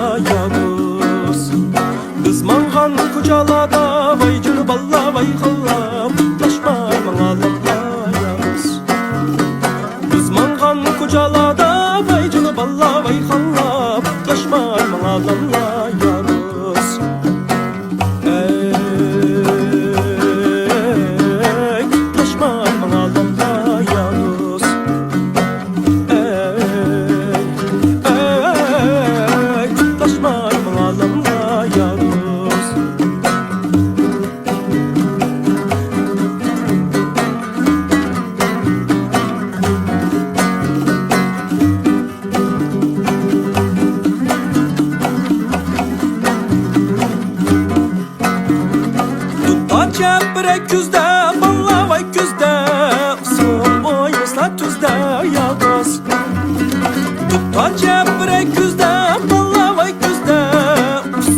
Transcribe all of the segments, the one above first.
ya dost. Biz mangan kocalarda vay canı balla vay xalla mutlaşmay mağalalla ya dost. Biz mangan kocalarda vay canı balla vay xalla mutlaşmay mağalalla ya dost. Mutlaşmay mağalalla ya dost. Mutlaşmay mağalalla ya dost. Çepre küzde, balla vay küzde, son oymuşlar tüzde ya dost. Tutta çepre küzde, balla vay küzde,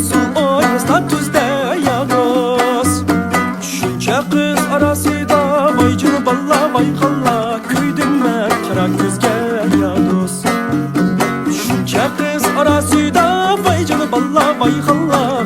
son oymuşlar tüzde ya dost. Şunca kız arasında vay canı balla vay xalla, küydüm ben kara küzge ya dost. Şunca kız arasında vay canı balla vay xalla,